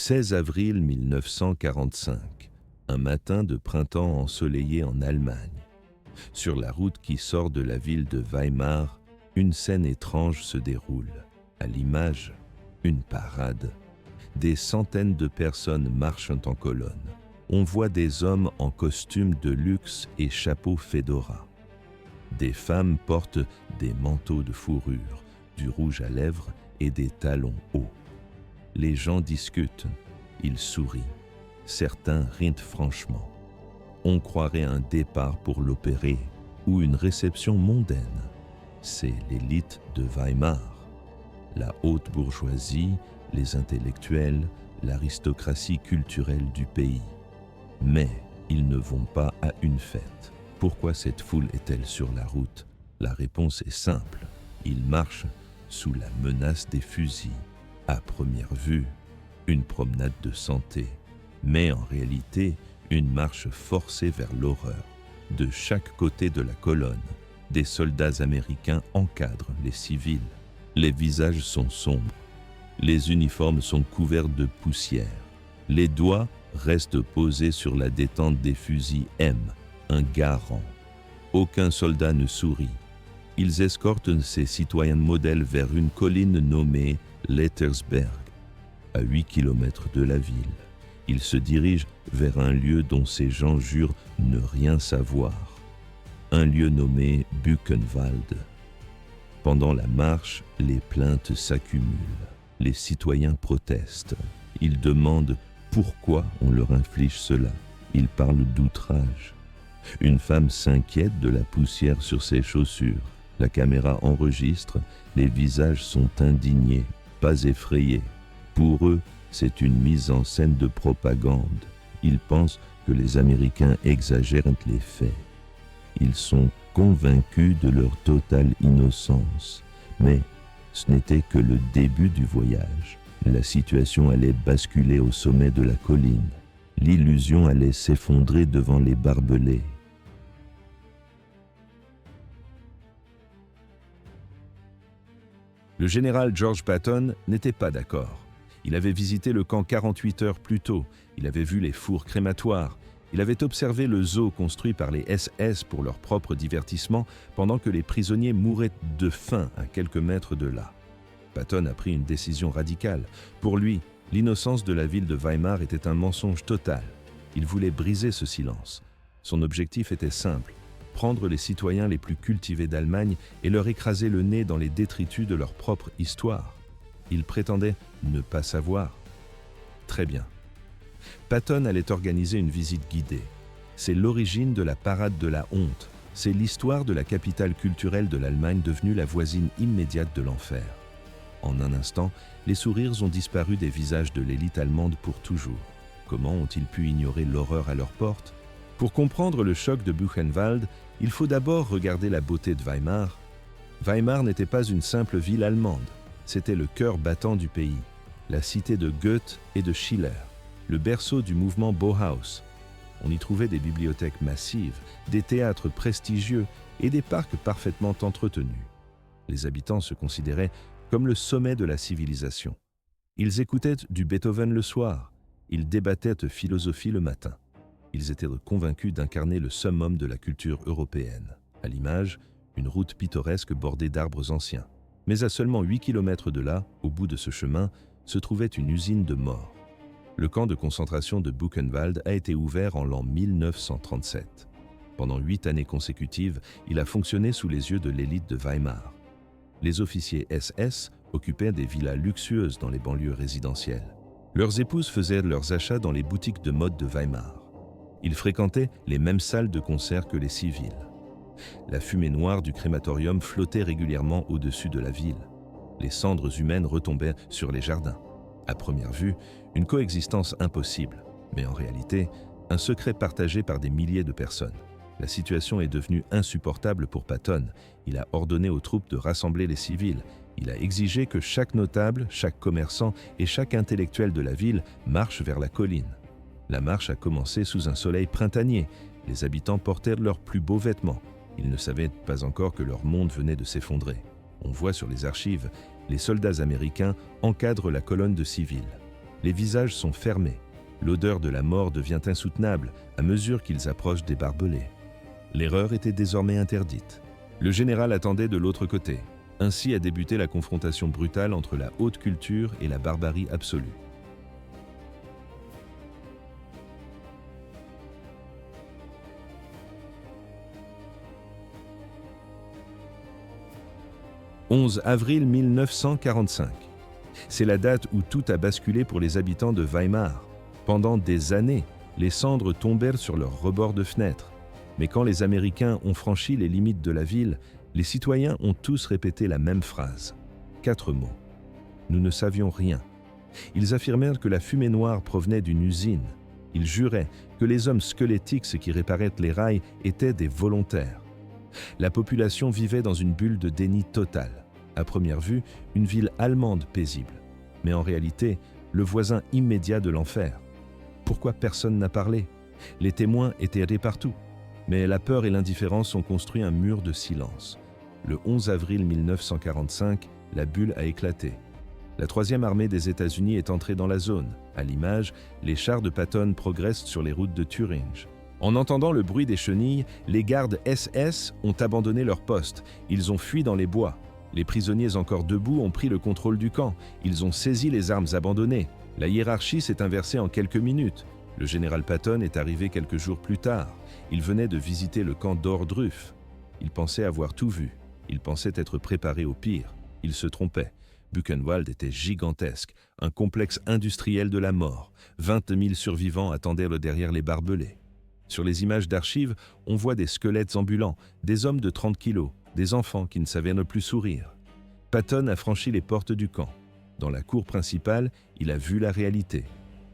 16 avril 1945, un matin de printemps ensoleillé en Allemagne. Sur la route qui sort de la ville de Weimar, une scène étrange se déroule. À l'image, une parade. Des centaines de personnes marchent en colonne. On voit des hommes en costume de luxe et chapeau fedora. Des femmes portent des manteaux de fourrure, du rouge à lèvres et des talons hauts. Les gens discutent, ils sourient. Certains rient franchement. On croirait un départ pour l'opérer ou une réception mondaine. C'est l'élite de Weimar. La haute bourgeoisie, les intellectuels, l'aristocratie culturelle du pays. Mais ils ne vont pas à une fête. Pourquoi cette foule est-elle sur la route? La réponse est simple. Ils marchent sous la menace des fusils. À première vue, une promenade de santé, mais en réalité, une marche forcée vers l'horreur. De chaque côté de la colonne, des soldats américains encadrent les civils. Les visages sont sombres. Les uniformes sont couverts de poussière. Les doigts restent posés sur la détente des fusils M, un garant. Aucun soldat ne sourit. Ils escortent ces citoyens modèles vers une colline nommée Lettersberg, à 8 km de la ville. Ils se dirigent vers un lieu dont ces gens jurent ne rien savoir. Un lieu nommé Buchenwald. Pendant la marche, les plaintes s'accumulent. Les citoyens protestent. Ils demandent pourquoi on leur inflige cela. Ils parlent d'outrage. Une femme s'inquiète de la poussière sur ses chaussures. La caméra enregistre, les visages sont indignés, pas effrayés. Pour eux, c'est une mise en scène de propagande. Ils pensent que les Américains exagèrent les faits. Ils sont convaincus de leur totale innocence. Mais ce n'était que le début du voyage. La situation allait basculer au sommet de la colline. L'illusion allait s'effondrer devant les barbelés. Le général George Patton n'était pas d'accord. Il avait visité le camp 48 heures plus tôt, il avait vu les fours crématoires, il avait observé le zoo construit par les SS pour leur propre divertissement pendant que les prisonniers mouraient de faim à quelques mètres de là. Patton a pris une décision radicale. Pour lui, l'innocence de la ville de Weimar était un mensonge total. Il voulait briser ce silence. Son objectif était simple, prendre les citoyens les plus cultivés d'Allemagne et leur écraser le nez dans les détritus de leur propre histoire. Il prétendait ne pas savoir. Très bien. Patton allait organiser une visite guidée. C'est l'origine de la parade de la honte. C'est l'histoire de la capitale culturelle de l'Allemagne devenue la voisine immédiate de l'enfer. En un instant, les sourires ont disparu des visages de l'élite allemande pour toujours. Comment ont-ils pu ignorer l'horreur à leur porte? Pour comprendre le choc de Buchenwald, il faut d'abord regarder la beauté de Weimar. Weimar n'était pas une simple ville allemande, c'était le cœur battant du pays, la cité de Goethe et de Schiller, le berceau du mouvement Bauhaus. On y trouvait des bibliothèques massives, des théâtres prestigieux et des parcs parfaitement entretenus. Les habitants se considéraient comme le sommet de la civilisation. Ils écoutaient du Beethoven le soir, ils débattaient de philosophie le matin. Ils étaient convaincus d'incarner le summum de la culture européenne. À l'image, une route pittoresque bordée d'arbres anciens. Mais à seulement 8 km de là, au bout de ce chemin, se trouvait une usine de mort. Le camp de concentration de Buchenwald a été ouvert en l'an 1937. Pendant 8 années consécutives, il a fonctionné sous les yeux de l'élite de Weimar. Les officiers SS occupaient des villas luxueuses dans les banlieues résidentielles. Leurs épouses faisaient leurs achats dans les boutiques de mode de Weimar. Ils fréquentaient les mêmes salles de concert que les civils. La fumée noire du crématorium flottait régulièrement au-dessus de la ville. Les cendres humaines retombaient sur les jardins. À première vue, une coexistence impossible, mais en réalité, un secret partagé par des milliers de personnes. La situation est devenue insupportable pour Patton. Il a ordonné aux troupes de rassembler les civils. Il a exigé que chaque notable, chaque commerçant et chaque intellectuel de la ville marche vers la colline. La marche a commencé sous un soleil printanier. Les habitants portèrent leurs plus beaux vêtements. Ils ne savaient pas encore que leur monde venait de s'effondrer. On voit sur les archives, les soldats américains encadrent la colonne de civils. Les visages sont fermés. L'odeur de la mort devient insoutenable à mesure qu'ils approchent des barbelés. L'erreur était désormais interdite. Le général attendait de l'autre côté. Ainsi a débuté la confrontation brutale entre la haute culture et la barbarie absolue. « 11 avril 1945. C'est la date où tout a basculé pour les habitants de Weimar. Pendant des années, les cendres tombèrent sur leurs rebords de fenêtres. Mais quand les Américains ont franchi les limites de la ville, les citoyens ont tous répété la même phrase. 4 mots. Nous ne savions rien. Ils affirmèrent que la fumée noire provenait d'une usine. Ils juraient que les hommes squelettiques qui réparaient les rails étaient des volontaires. La population vivait dans une bulle de déni total. À première vue, une ville allemande paisible. Mais en réalité, le voisin immédiat de l'enfer. Pourquoi personne n'a parlé? Les témoins étaient errés partout. Mais la peur et l'indifférence ont construit un mur de silence. Le 11 avril 1945, la bulle a éclaté. La 3e armée des États-Unis est entrée dans la zone. À l'image, les chars de Patton progressent sur les routes de Thuringe. En entendant le bruit des chenilles, les gardes SS ont abandonné leur poste. Ils ont fui dans les bois. Les prisonniers encore debout ont pris le contrôle du camp. Ils ont saisi les armes abandonnées. La hiérarchie s'est inversée en quelques minutes. Le général Patton est arrivé quelques jours plus tard. Il venait de visiter le camp d'Ohrdruf. Il pensait avoir tout vu. Il pensait être préparé au pire. Il se trompait. Buchenwald était gigantesque, un complexe industriel de la mort. 20 000 survivants attendaient derrière les barbelés. Sur les images d'archives, on voit des squelettes ambulants, des hommes de 30 kilos, des enfants qui ne savaient ne plus sourire. Patton a franchi les portes du camp. Dans la cour principale, il a vu la réalité.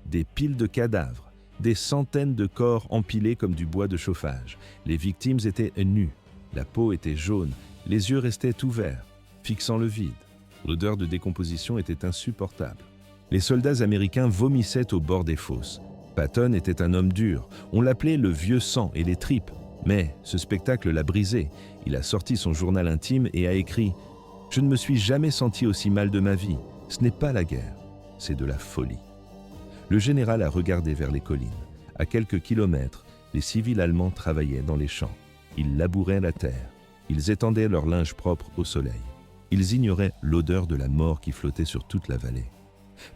Des piles de cadavres, des centaines de corps empilés comme du bois de chauffage. Les victimes étaient nues, la peau était jaune, les yeux restaient ouverts, fixant le vide. L'odeur de décomposition était insupportable. Les soldats américains vomissaient au bord des fosses. Patton était un homme dur, on l'appelait le vieux sang et les tripes. Mais ce spectacle l'a brisé. Il a sorti son journal intime et a écrit « Je ne me suis jamais senti aussi mal de ma vie. Ce n'est pas la guerre, c'est de la folie. » Le général a regardé vers les collines. À quelques kilomètres, les civils allemands travaillaient dans les champs. Ils labouraient la terre. Ils étendaient leur linge propre au soleil. Ils ignoraient l'odeur de la mort qui flottait sur toute la vallée.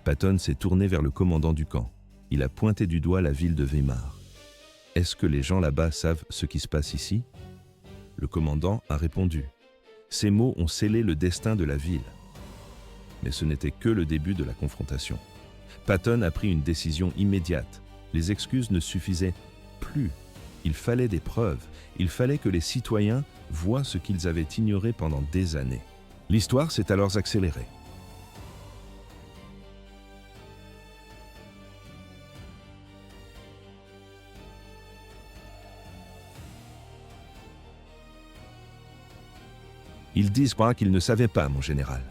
Patton s'est tourné vers le commandant du camp. Il a pointé du doigt la ville de Weimar. « Est-ce que les gens là-bas savent ce qui se passe ici ?» Le commandant a répondu. Ces mots ont scellé le destin de la ville. Mais ce n'était que le début de la confrontation. Patton a pris une décision immédiate. Les excuses ne suffisaient plus. Il fallait des preuves. Il fallait que les citoyens voient ce qu'ils avaient ignoré pendant des années. L'histoire s'est alors accélérée. Ils disent pas qu'ils ne savaient pas, mon général.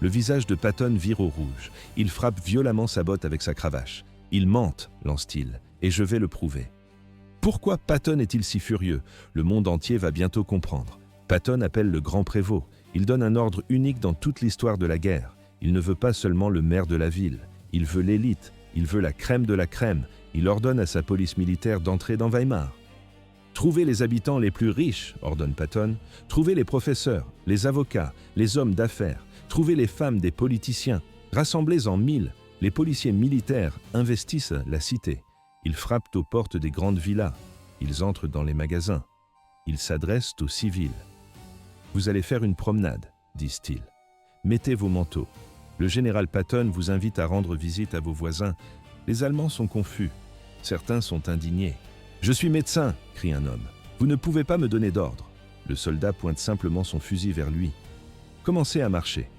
Le visage de Patton vire au rouge. Il frappe violemment sa botte avec sa cravache. Ils mentent, lance-t-il, et je vais le prouver. Pourquoi Patton est-il si furieux? Le monde entier va bientôt comprendre. Patton appelle le grand prévôt. Il donne un ordre unique dans toute l'histoire de la guerre. Il ne veut pas seulement le maire de la ville. Il veut l'élite. Il veut la crème de la crème. Il ordonne à sa police militaire d'entrer dans Weimar. Trouvez les habitants les plus riches, ordonne Patton. Trouvez les professeurs, les avocats, les hommes d'affaires. Trouvez les femmes des politiciens. Rassemblez en 1000. Les policiers militaires investissent la cité. Ils frappent aux portes des grandes villas. Ils entrent dans les magasins. Ils s'adressent aux civils. Vous allez faire une promenade, disent-ils. Mettez vos manteaux. Le général Patton vous invite à rendre visite à vos voisins. Les Allemands sont confus. Certains sont indignés. « Je suis médecin !» crie un homme. « Vous ne pouvez pas me donner d'ordre. » Le soldat pointe simplement son fusil vers lui. « Commencez à marcher. »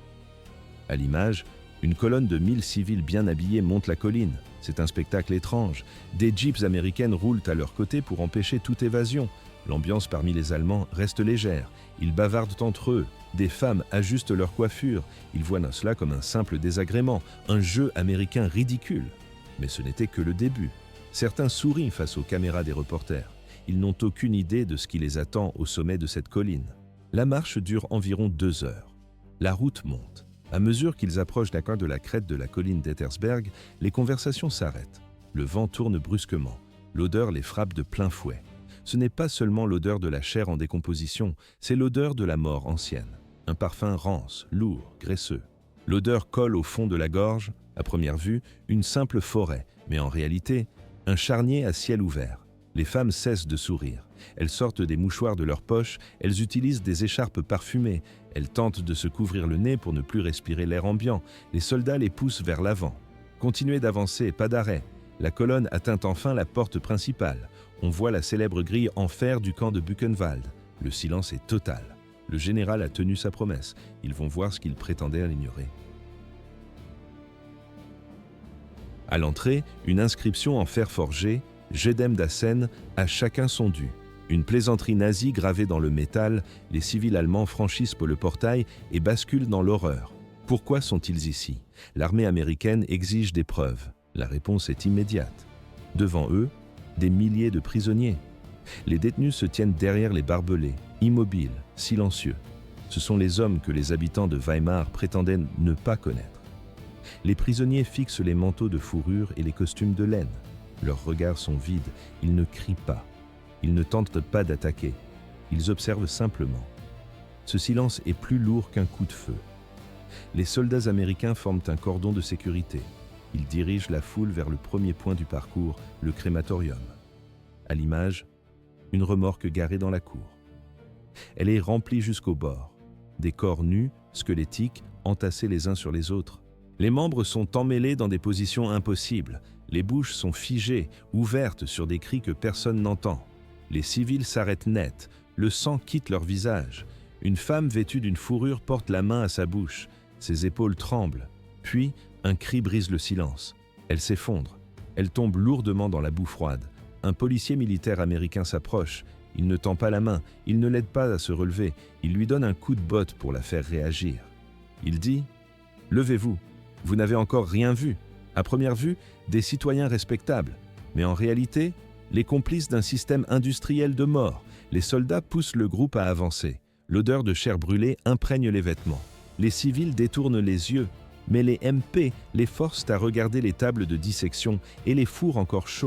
À l'image, une colonne de 1000 civils bien habillés monte la colline. C'est un spectacle étrange. Des jeeps américaines roulent à leur côté pour empêcher toute évasion. L'ambiance parmi les Allemands reste légère. Ils bavardent entre eux. Des femmes ajustent leur coiffure. Ils voient cela comme un simple désagrément, un jeu américain ridicule. Mais ce n'était que le début. Certains sourient face aux caméras des reporters. Ils n'ont aucune idée de ce qui les attend au sommet de cette colline. La marche dure environ 2 heures. La route monte. À mesure qu'ils approchent d'un coin de la crête de la colline d'Ettersberg, les conversations s'arrêtent. Le vent tourne brusquement. L'odeur les frappe de plein fouet. Ce n'est pas seulement l'odeur de la chair en décomposition, c'est l'odeur de la mort ancienne. Un parfum rance, lourd, graisseux. L'odeur colle au fond de la gorge, à première vue, une simple forêt, mais en réalité, un charnier à ciel ouvert. Les femmes cessent de sourire. Elles sortent des mouchoirs de leurs poches, elles utilisent des écharpes parfumées, elles tentent de se couvrir le nez pour ne plus respirer l'air ambiant. Les soldats les poussent vers l'avant. Continuez d'avancer, pas d'arrêt. La colonne atteint enfin la porte principale. On voit la célèbre grille en fer du camp de Buchenwald. Le silence est total. Le général a tenu sa promesse. Ils vont voir ce qu'il prétendait à l'ignorer. À l'entrée, une inscription en fer forgé, Jedem Dassen, à chacun son dû. Une plaisanterie nazie gravée dans le métal, les civils allemands franchissent le portail et basculent dans l'horreur. Pourquoi sont-ils ici? L'armée américaine exige des preuves. La réponse est immédiate. Devant eux, des milliers de prisonniers. Les détenus se tiennent derrière les barbelés, immobiles, silencieux. Ce sont les hommes que les habitants de Weimar prétendaient ne pas connaître. Les prisonniers fixent les manteaux de fourrure et les costumes de laine. Leurs regards sont vides, ils ne crient pas. Ils ne tentent pas d'attaquer. Ils observent simplement. Ce silence est plus lourd qu'un coup de feu. Les soldats américains forment un cordon de sécurité. Ils dirigent la foule vers le premier point du parcours, le crématorium. À l'image, une remorque garée dans la cour. Elle est remplie jusqu'au bord. Des corps nus, squelettiques, entassés les uns sur les autres. Les membres sont emmêlés dans des positions impossibles. Les bouches sont figées, ouvertes sur des cris que personne n'entend. Les civils s'arrêtent net. Le sang quitte leur visage. Une femme vêtue d'une fourrure porte la main à sa bouche. Ses épaules tremblent. Puis, un cri brise le silence. Elle s'effondre. Elle tombe lourdement dans la boue froide. Un policier militaire américain s'approche. Il ne tend pas la main, il ne l'aide pas à se relever. Il lui donne un coup de botte pour la faire réagir. Il dit « Levez-vous, vous n'avez encore rien vu. À première vue, des citoyens respectables. Mais en réalité, les complices d'un système industriel de mort. Les soldats poussent le groupe à avancer. L'odeur de chair brûlée imprègne les vêtements. Les civils détournent les yeux. Mais les MP les forcent à regarder les tables de dissection et les fours encore chauds.